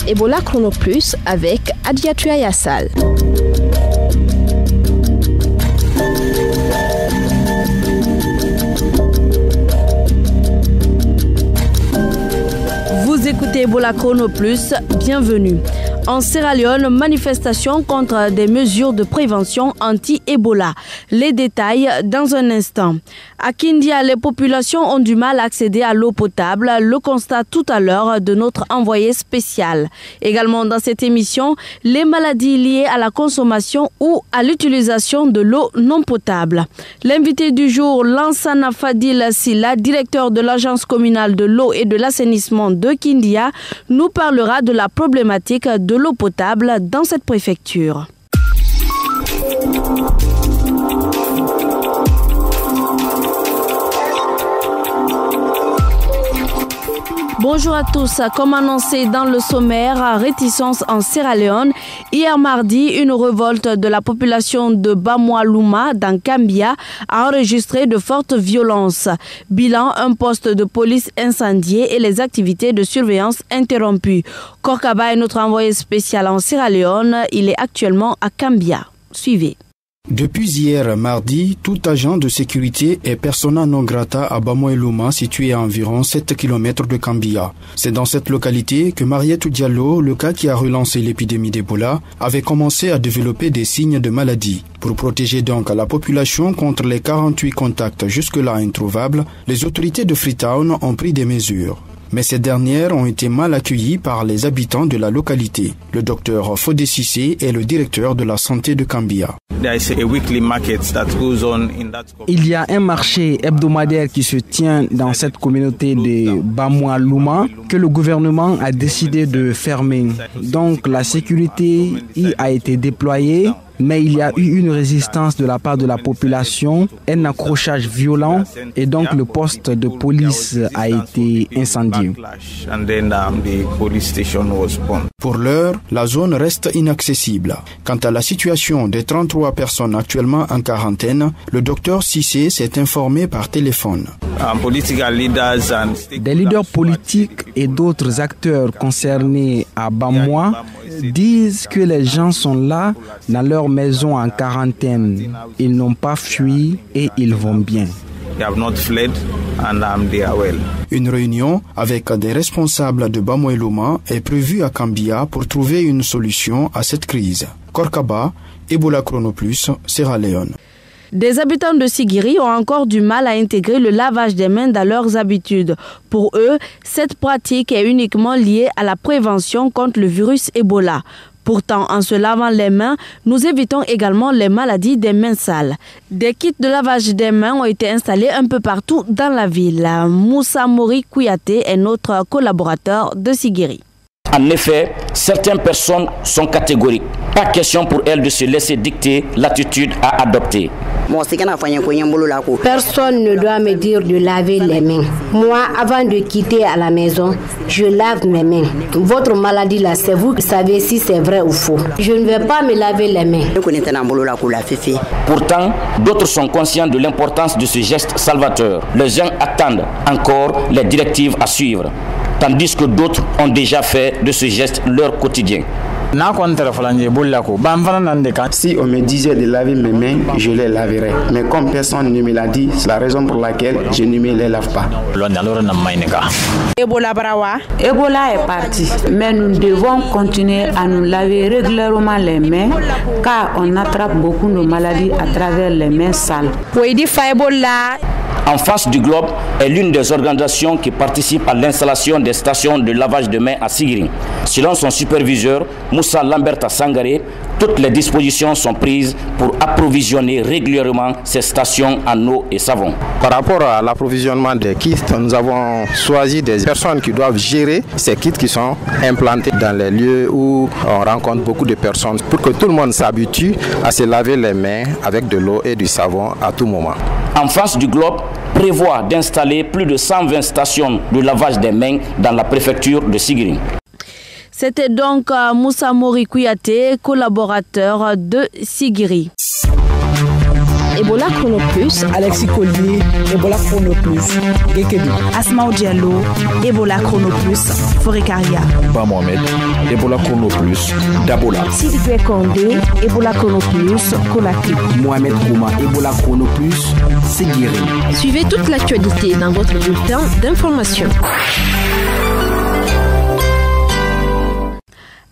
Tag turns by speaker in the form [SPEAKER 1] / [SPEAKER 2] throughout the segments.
[SPEAKER 1] Ebola Chrono Plus avec Adiatua Yassal. Vous écoutez Ebola Chrono Plus, bienvenue. En Sierra Leone, manifestation contre des mesures de prévention anti-Ebola. Les détails dans un instant. À Kindia, les populations ont du mal à accéder à l'eau potable. Le constat tout à l'heure de notre envoyé spécial. Également dans cette émission, les maladies liées à la consommation ou à l'utilisation de l'eau non potable. L'invité du jour, Lansana Fadil Silla, directeur de l'Agence communale de l'eau et de l'assainissement de Kindia, nous parlera de la problématique de l'eau potable dans cette préfecture. Bonjour à tous. Comme annoncé dans le sommaire, réticence en Sierra Leone. Hier mardi, une révolte de la population de Bamoualouma dans Gambia a enregistré de fortes violences. Bilan, un poste de police incendié et les activités de surveillance interrompues. Korkaba est notre envoyé spécial en Sierra Leone. Il est actuellement à Gambia. Suivez.
[SPEAKER 2] Depuis hier mardi, tout agent de sécurité est persona non grata à Bamoualouma, situé à environ 7 km de Gambia. C'est dans cette localité que Marietou Diallo, le cas qui a relancé l'épidémie d'Ebola, avait commencé à développer des signes de maladie. Pour protéger donc la population contre les 48 contacts jusque-là introuvables, les autorités de Freetown ont pris des mesures. Mais ces dernières ont été mal accueillies par les habitants de la localité. Le docteur Fodé Sissé est le directeur de la santé de Gambia.
[SPEAKER 3] Il y a un marché hebdomadaire qui se tient dans cette communauté de Bamoualouma que le gouvernement a décidé de fermer. Donc la sécurité y a été déployée. Mais il y a eu une résistance de la part de la population, un accrochage violent et donc le poste de police a été incendié.
[SPEAKER 2] Pour l'heure, la zone reste inaccessible. Quant à la situation des 33 personnes actuellement en quarantaine, le docteur Sissé s'est informé par téléphone.
[SPEAKER 3] Des leaders politiques et d'autres acteurs concernés à Bamoua disent que les gens sont là dans leur maison en quarantaine. Ils n'ont pas fui et ils vont bien.
[SPEAKER 2] Une réunion avec des responsables de Bamoualouma est prévue à Gambia pour trouver une solution à cette crise. Korkaba, Ebola Chrono Plus, Sierra Leone.
[SPEAKER 1] Des habitants de Sigiri ont encore du mal à intégrer le lavage des mains dans leurs habitudes. Pour eux, cette pratique est uniquement liée à la prévention contre le virus Ebola. Pourtant, en se lavant les mains, nous évitons également les maladies des mains sales. Des kits de lavage des mains ont été installés un peu partout dans la ville. Moussa Mori Kouyaté est notre collaborateur de Sigiri.
[SPEAKER 4] En effet, certaines personnes sont catégoriques. Pas question pour elles de se laisser dicter l'attitude à adopter.
[SPEAKER 5] Personne ne doit me dire de laver les mains. Moi, avant de quitter à la maison, je lave mes mains. Votre maladie là, c'est vous qui savez si c'est vrai ou faux. Je ne vais pas me laver les mains.
[SPEAKER 4] Pourtant, d'autres sont conscients de l'importance de ce geste salvateur. Les gens attendent encore les directives à suivre, tandis que d'autres ont déjà fait de ce geste leur quotidien.
[SPEAKER 6] Si on me disait de laver mes mains, je les laverais. Mais comme personne ne me l'a dit, c'est la raison pour laquelle je ne me les lave pas.
[SPEAKER 7] Ebola est parti, mais nous devons continuer à nous laver régulièrement les mains car on attrape beaucoup de maladies à travers les mains sales.
[SPEAKER 4] En face du globe est l'une des organisations qui participe à l'installation des stations de lavage de mains à Sigiri. Selon son superviseur, Moussa Lamberta Sangaré, toutes les dispositions sont prises pour approvisionner régulièrement ces stations en eau et savon.
[SPEAKER 6] Par rapport à l'approvisionnement des kits, nous avons choisi des personnes qui doivent gérer ces kits qui sont implantés dans les lieux où on rencontre beaucoup de personnes pour que tout le monde s'habitue à se laver les mains avec de l'eau et du savon à tout moment.
[SPEAKER 4] En face du globe, prévoit d'installer plus de 120 stations de lavage des mains dans la préfecture de Sigiri.
[SPEAKER 1] C'était donc Moussa Mori Kouyaté, collaborateur de Sigiri. Ebola Chrono Plus.
[SPEAKER 8] Alexis Collier, Ebola Chrono Plus. Gekedu.
[SPEAKER 9] Asmaou Diallo, Ebola Chrono Plus. Forêt-Caria.
[SPEAKER 10] Ba Mohamed, Ebola Chrono Plus. Dabola.
[SPEAKER 1] Sidibé Condé, Ebola Chrono Plus. Conakry.
[SPEAKER 3] Mohamed Kouma, Ebola Chrono Plus. Séguiré.
[SPEAKER 1] Suivez toute l'actualité dans votre bulletin d'information.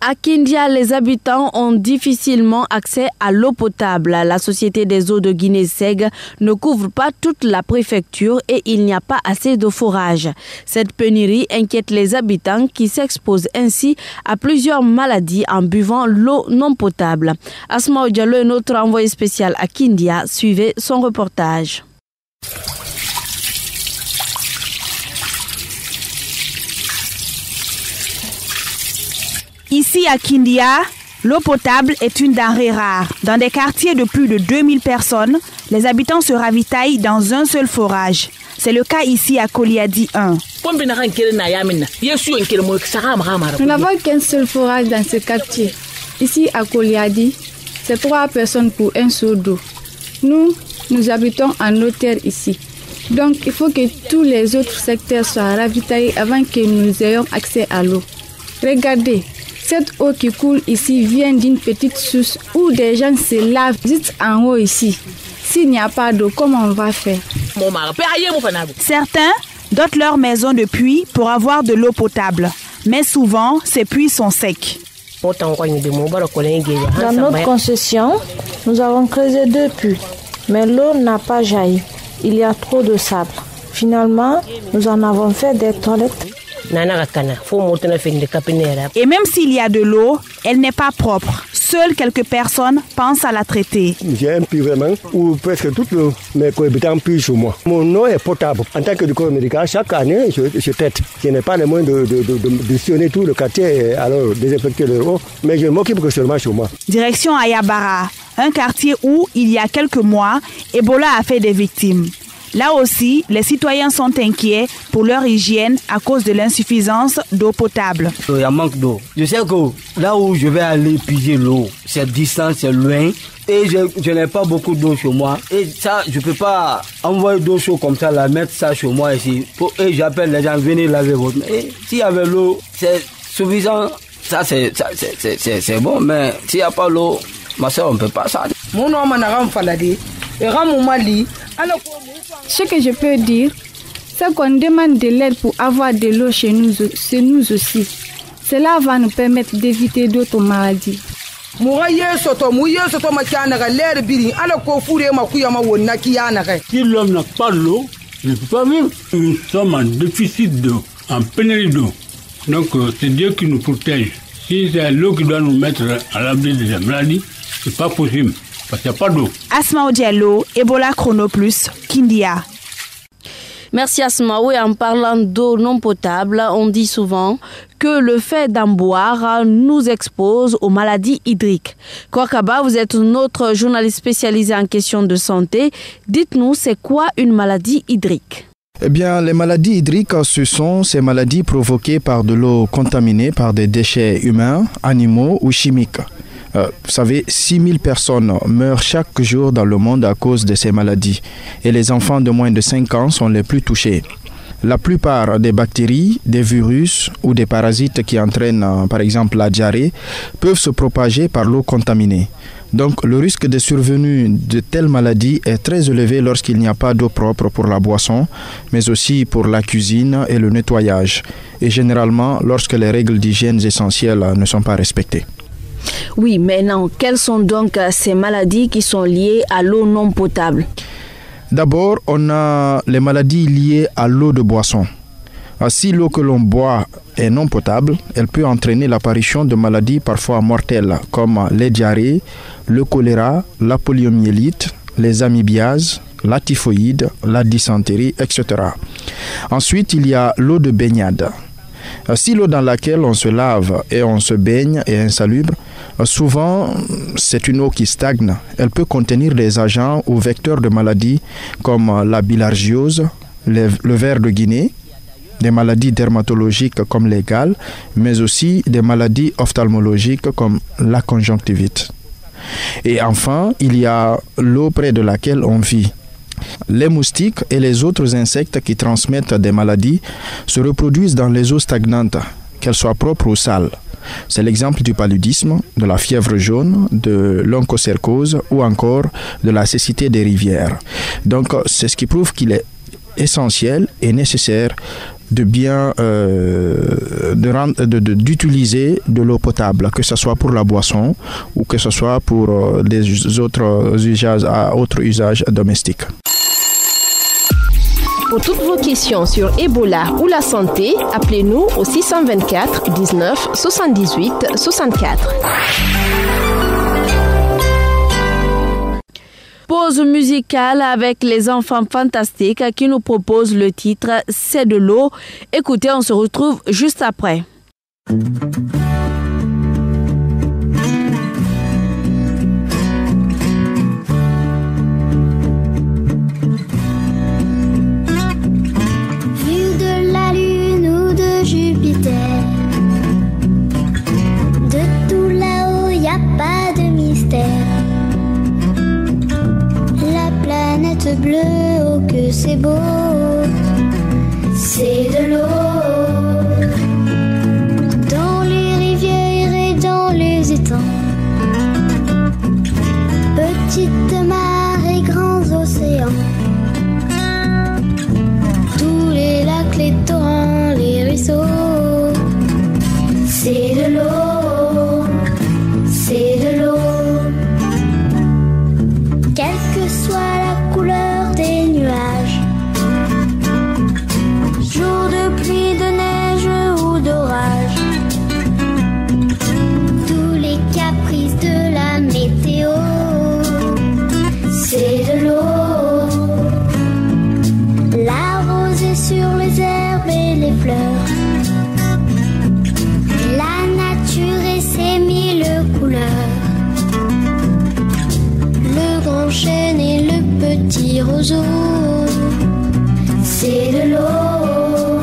[SPEAKER 1] À Kindia, les habitants ont difficilement accès à l'eau potable. La Société des eaux de Guinée-Seg ne couvre pas toute la préfecture et il n'y a pas assez de forage. Cette pénurie inquiète les habitants qui s'exposent ainsi à plusieurs maladies en buvant l'eau non potable. Asmaou Diallo, notre envoyé spécial à Kindia, suivez son reportage.
[SPEAKER 9] Ici à Kindia, l'eau potable est une denrée rare. Dans des quartiers de plus de 2000 personnes, les habitants se ravitaillent dans un seul forage. C'est le cas ici à Koliadi 1.
[SPEAKER 11] Nous n'avons qu'un seul forage dans ce quartier. Ici à Koliadi, c'est 3 personnes pour un seau d'eau. Nous habitons en hauteur ici. Donc il faut que tous les autres secteurs soient ravitaillés avant que nous ayons accès à l'eau. Regardez. Cette eau qui coule ici vient d'une petite source où des gens se lavent juste en haut ici. S'il n'y a pas d'eau, comment on va faire?
[SPEAKER 9] Certains dotent leur maison de puits pour avoir de l'eau potable. Mais souvent, ces puits sont secs.
[SPEAKER 12] Dans notre concession, nous avons creusé 2 puits. Mais l'eau n'a pas jailli. Il y a trop de sable. Finalement, nous en avons fait des toilettes.
[SPEAKER 9] Et même s'il y a de l'eau, elle n'est pas propre. Seules quelques personnes pensent à la traiter.
[SPEAKER 13] J'ai un puits vraiment où presque tous mes cohabitants puissent sur moi. Mon eau est potable. En tant que corps médical, chaque année, je traite. Je n'ai pas les moyens de sillonner tout le quartier, alors désinfecter l'eau, mais je m'occupe que seulement sur moi.
[SPEAKER 9] Direction Ayabara, un quartier où, il y a quelques mois, Ebola a fait des victimes. Là aussi, les citoyens sont inquiets pour leur hygiène à cause de l'insuffisance d'eau potable.
[SPEAKER 14] Il y a manque d'eau. Je sais que là où je vais aller puiser l'eau, c'est distant, c'est loin. Et je n'ai pas beaucoup d'eau chez moi. Et ça, je ne peux pas envoyer d'eau chaude comme ça, la mettre ça chez moi ici. Et j'appelle les gens, venez laver votre main. Et s'il y avait l'eau, c'est suffisant. Ça, c'est bon. Mais s'il n'y a pas l'eau, ma soeur, on ne peut pas ça.
[SPEAKER 11] Mon nom est Faladi. Ce que je peux dire, c'est qu'on demande de l'aide pour avoir de l'eau chez nous aussi. Cela va nous permettre d'éviter d'autres maladies.
[SPEAKER 15] Si
[SPEAKER 16] l'homme n'a pas l'eau, il ne peut pas vivre. Nous sommes en déficit d'eau, en pénurie d'eau. Donc c'est Dieu qui nous protège. Si c'est l'eau qui doit nous mettre à l'abri des maladies, c'est pas possible. Parce qu'il n'y a pas d'eau.
[SPEAKER 9] Asmaou Diallo, Ebola Chrono Plus, Kindia.
[SPEAKER 1] Merci Asmaou. Et en parlant d'eau non potable, on dit souvent que le fait d'en boire nous expose aux maladies hydriques. Kouakaba, vous êtes notre journaliste spécialisé en questions de santé. Dites-nous, c'est quoi une maladie hydrique?
[SPEAKER 2] Eh bien, les maladies hydriques, ce sont ces maladies provoquées par de l'eau contaminée par des déchets humains, animaux ou chimiques. Vous savez, 6000 personnes meurent chaque jour dans le monde à cause de ces maladies et les enfants de moins de 5 ans sont les plus touchés. La plupart des bactéries, des virus ou des parasites qui entraînent par exemple la diarrhée peuvent se propager par l'eau contaminée. Donc le risque de survenue de telles maladies est très élevé lorsqu'il n'y a pas d'eau propre pour la boisson, mais aussi pour la cuisine et le nettoyage, et généralement lorsque les règles d'hygiène essentielles ne sont pas respectées.
[SPEAKER 1] Oui, mais non, quelles sont donc ces maladies qui sont liées à l'eau non potable?
[SPEAKER 2] D'abord, on a les maladies liées à l'eau de boisson. Si l'eau que l'on boit est non potable, elle peut entraîner l'apparition de maladies parfois mortelles comme les diarrhées, le choléra, la poliomyélite, les amibiases, la typhoïde, la dysenterie, etc. Ensuite, il y a l'eau de baignade. Si l'eau dans laquelle on se lave et on se baigne est insalubre, souvent c'est une eau qui stagne. Elle peut contenir des agents ou vecteurs de maladies comme la bilharziose, le ver de Guinée, des maladies dermatologiques comme les gales, mais aussi des maladies ophtalmologiques comme la conjonctivite. Et enfin, il y a l'eau près de laquelle on vit. Les moustiques et les autres insectes qui transmettent des maladies se reproduisent dans les eaux stagnantes, qu'elles soient propres ou sales. C'est l'exemple du paludisme, de la fièvre jaune, de l'onchocercose ou encore de la cécité des rivières. Donc, c'est ce qui prouve qu'il est essentiel et nécessaire de bien d'utiliser de l'eau potable, que ce soit pour la boisson ou que ce soit pour des autres usages domestiques.
[SPEAKER 15] Pour toutes vos questions sur Ebola ou la santé, appelez-nous au 624 19 78 64.
[SPEAKER 1] Pause musicale avec les enfants fantastiques qui nous proposent le titre « C'est de l'eau ». Écoutez, on se retrouve juste après.
[SPEAKER 17] Jupiter, de tout là-haut y a pas de mystère. La planète bleue, oh que c'est beau, c'est de l'eau. Dans les rivières et dans les étangs, petites mares et grands océans, tous les lacs, les torrents, les ruisseaux, c'est de l'eau, c'est de l'eau. Quelle que soit la couleur des nuages, jour de pluie, de neige ou d'orage, tous les caprices de la météo, c'est de l'eau. La rosée sur les herbes et les fleurs, la nature et ses mille couleurs, le grand chêne et le petit roseau, c'est de l'eau,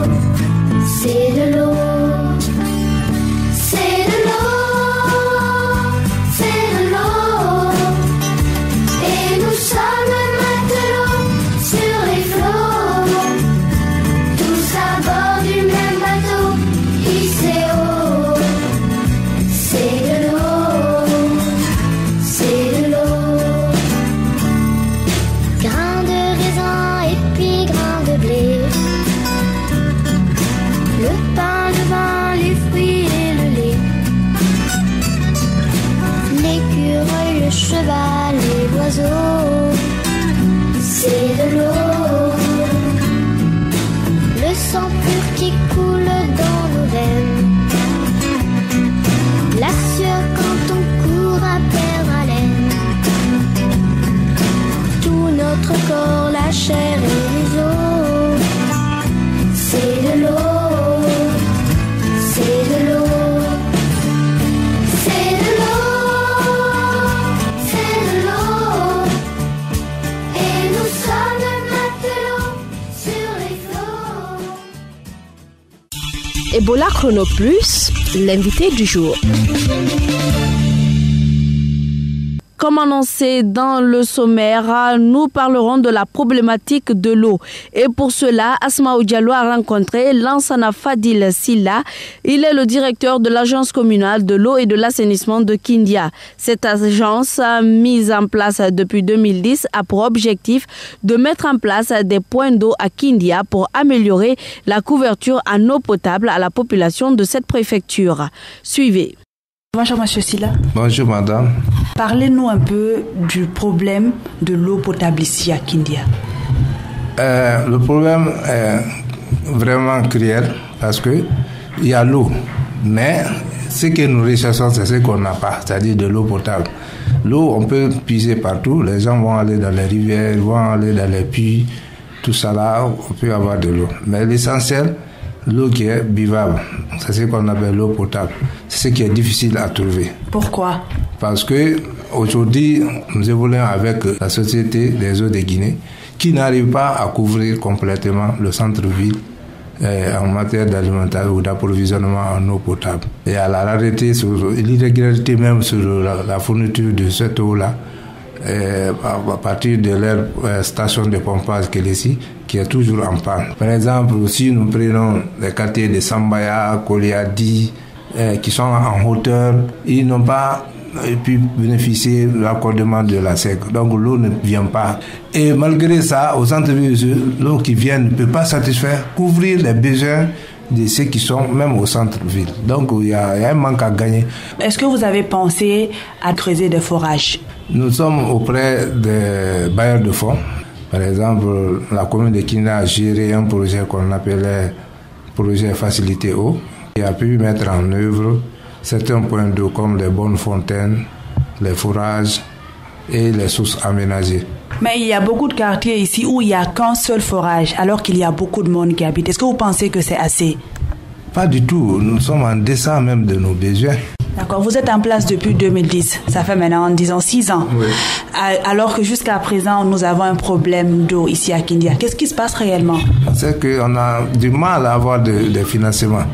[SPEAKER 17] c'est de l'eau. C'est de l'eau, c'est de l'eau, et nous sommes matelots sur les flots, tous à bord du même bateau, hissé haut. C'est de l'eau, c'est de l'eau. Grain de raisin et puis grain de blé, le pain, le vin, les fruits et le lait, l'écureuil, le cheval et l'oiseau, c'est de l'eau. Le sang pur qui coule dans nos veines, la sueur quand on court à perdre haleine, tout notre corps, la chair et les os, c'est de l'eau, c'est de l'eau. C'est de l'eau, c'est de l'eau, et nous sommes matelots sur les flots.
[SPEAKER 15] Ebola Chrono Plus, l'invité du jour.
[SPEAKER 1] Comme annoncé dans le sommaire, nous parlerons de la problématique de l'eau. Et pour cela, Asmaou Diallo a rencontré Lansana Fadil Silla. Il est le directeur de l'agence communale de l'eau et de l'assainissement de Kindia. Cette agence, mise en place depuis 2010, a pour objectif de mettre en place des points d'eau à Kindia pour améliorer la couverture en eau potable à la population de cette préfecture. Suivez.
[SPEAKER 9] Bonjour Monsieur Silla.
[SPEAKER 18] Bonjour Madame.
[SPEAKER 9] Parlez-nous un peu du problème de l'eau potable ici à Kindia.
[SPEAKER 18] Le problème est vraiment cruel parce qu'il y a l'eau, mais ce que nous recherchons, c'est ce qu'on n'a pas, c'est-à-dire de l'eau potable. L'eau, on peut puiser partout, les gens vont aller dans les rivières, vont aller dans les puits, tout ça là, on peut avoir de l'eau. Mais l'essentiel, l'eau qui est buvable, c'est ce qu'on appelle l'eau potable. C'est ce qui est difficile à trouver.
[SPEAKER 9] Pourquoi?
[SPEAKER 18] Parce que aujourd'hui, nous évoluons avec la Société des eaux de Guinée qui n'arrive pas à couvrir complètement le centre-ville en matière d'alimentation ou d'approvisionnement en eau potable. Et à la rareté, l'irrégularité même sur la fourniture de cette eau-là, à partir de leur station de pompage Kélési, qui est toujours en panne. Par exemple, si nous prenons les quartiers de Sambaya, Koliadi, qui sont en hauteur, ils n'ont pas pu bénéficier de l'accordement de la SEC. Donc l'eau ne vient pas. Et malgré ça, au centre-ville, l'eau qui vient ne peut pas couvrir les besoins de ceux qui sont même au centre-ville. Donc il y a un manque à gagner.
[SPEAKER 9] Est-ce que vous avez pensé à creuser des forages?
[SPEAKER 18] Nous sommes auprès des bailleurs de fonds. Par exemple, la commune de Kina a géré un projet qu'on appelait projet Facilité Eau, qui a pu mettre en œuvre certains points d'eau comme les bonnes fontaines, les forages et les sources aménagées.
[SPEAKER 9] Mais il y a beaucoup de quartiers ici où il n'y a qu'un seul forage, alors qu'il y a beaucoup de monde qui habite. Est-ce que vous pensez que c'est assez?
[SPEAKER 18] Pas du tout. Nous sommes en deçà même de nos besoins.
[SPEAKER 9] D'accord. Vous êtes en place depuis 2010. Ça fait maintenant, disons, 6 ans.
[SPEAKER 18] Oui.
[SPEAKER 9] Alors que jusqu'à présent, nous avons un problème d'eau ici à Kindia. Qu'est-ce qui se passe réellement? C'est
[SPEAKER 18] qu'on a du mal à avoir des financements.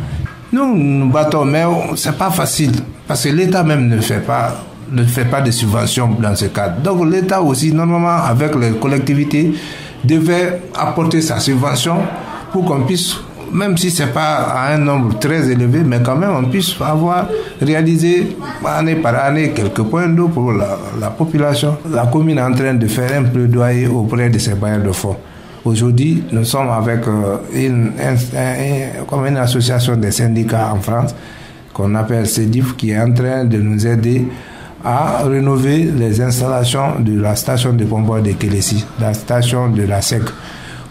[SPEAKER 18] Nous nous battons, mais c'est pas facile. Parce que l'État même ne fait pas de subventions dans ce cadre. Donc l'État aussi, normalement, avec les collectivités, devait apporter sa subvention pour qu'on puisse, même si ce n'est pas à un nombre très élevé, mais quand même on puisse avoir réalisé année par année quelques points d'eau pour la population. La commune est en train de faire un plaidoyer auprès de ses bailleurs de fonds. Aujourd'hui, nous sommes avec une association des syndicats en France qu'on appelle CEDIF, qui est en train de nous aider à rénover les installations de la station de pompage de Kélési, la station de la SEC,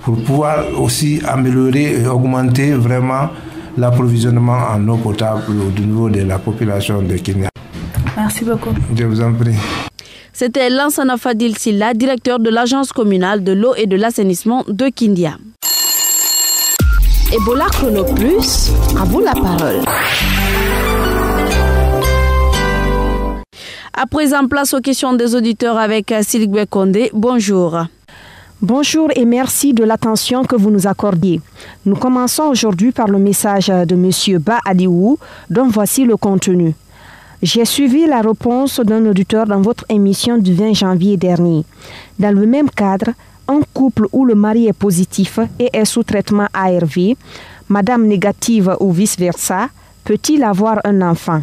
[SPEAKER 18] pour pouvoir aussi améliorer et augmenter vraiment l'approvisionnement en eau potable au niveau de la population de Kenya.
[SPEAKER 9] Merci beaucoup.
[SPEAKER 18] Je vous en prie.
[SPEAKER 1] C'était Lansana Fadil Silla, directeur de l'agence communale de l'eau et de l'assainissement de Kindia.
[SPEAKER 15] Ebola Chrono Plus, à vous la parole.
[SPEAKER 1] À présent, place aux questions des auditeurs avec Siligbe Kondé. Bonjour.
[SPEAKER 19] Bonjour et merci de l'attention que vous nous accordiez. Nous commençons aujourd'hui par le message de M. Ba Aliou, dont voici le contenu. J'ai suivi la réponse d'un auditeur dans votre émission du 20 janvier dernier. Dans le même cadre, un couple où le mari est positif et est sous traitement ARV, madame négative ou vice-versa, peut-il avoir un enfant?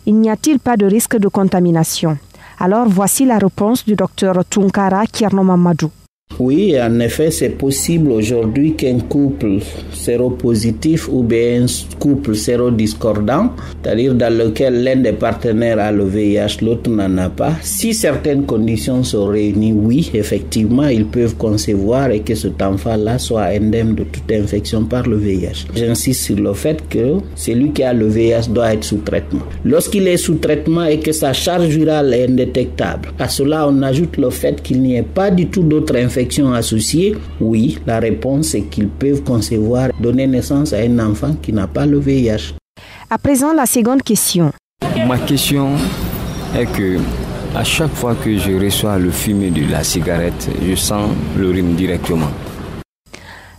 [SPEAKER 19] Il n'y a-t-il pas de risque de contamination? Alors voici la réponse du docteur Tunkara Kierno Mamadou.
[SPEAKER 20] Oui, en effet, c'est possible aujourd'hui qu'un couple séropositif ou bien un couple sérodiscordant, c'est-à-dire dans lequel l'un des partenaires a le VIH, l'autre n'en a pas, si certaines conditions sont réunies, oui, effectivement, ils peuvent concevoir et que cet enfant-là soit indemne de toute infection par le VIH. J'insiste sur le fait que celui qui a le VIH doit être sous traitement. Lorsqu'il est sous traitement et que sa charge virale est indétectable, à cela on ajoute le fait qu'il n'y ait pas du tout d'autres infections associées, oui, la réponse est qu'ils peuvent concevoir, donner naissance à un enfant qui n'a pas le VIH.
[SPEAKER 19] À présent, la seconde question.
[SPEAKER 21] Ma question est que à chaque fois que je reçois le fumet de la cigarette, je sens le rhume directement.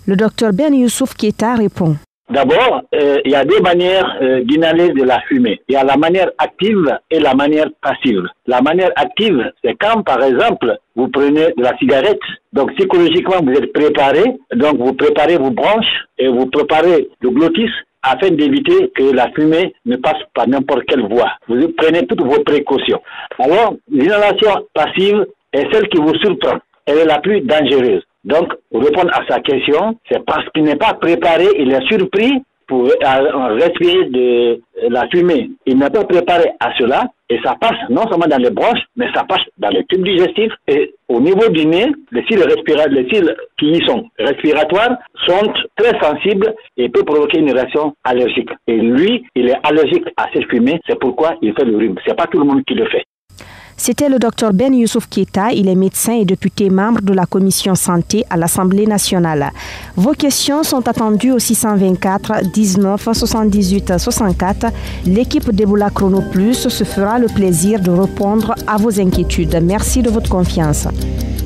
[SPEAKER 19] Le docteur Ben Youssouf Keita répond.
[SPEAKER 22] D'abord, il y a deux manières d'inhaler de la fumée. Il y a la manière active et la manière passive. La manière active, c'est quand, par exemple, vous prenez de la cigarette. Donc, psychologiquement, vous êtes préparé. Donc, vous préparez vos branches et vous préparez le glottis afin d'éviter que la fumée ne passe par n'importe quelle voie. Vous prenez toutes vos précautions. Alors, l'inhalation passive est celle qui vous surprend. Elle est la plus dangereuse. Donc, pour répondre à sa question, c'est parce qu'il n'est pas préparé, il est surpris pour respirer de la fumée. Il n'est pas préparé à cela et ça passe non seulement dans les bronches, mais ça passe dans les tubes digestifs et au niveau du nez, les cils qui y sont respiratoires sont très sensibles et peuvent provoquer une réaction allergique. Et lui, il est allergique à cette fumée, c'est pourquoi il fait le rhume. C'est pas tout le monde qui le fait.
[SPEAKER 19] C'était le Dr Ben Youssouf Keita. Il est médecin et député membre de la commission santé à l'Assemblée nationale. Vos questions sont attendues au 624 19 78 64. L'équipe d'Ebola Chrono Plus se fera le plaisir de répondre à vos inquiétudes. Merci de votre confiance.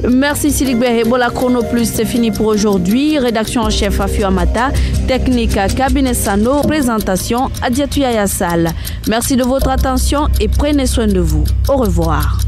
[SPEAKER 1] Merci Siligbe. Ebola Chrono Plus, c'est fini pour aujourd'hui. Rédaction en chef Afiou Amata, technique Cabinet Sano, présentation Adiatou Yaya Sall. Merci de votre attention et prenez soin de vous. Au revoir.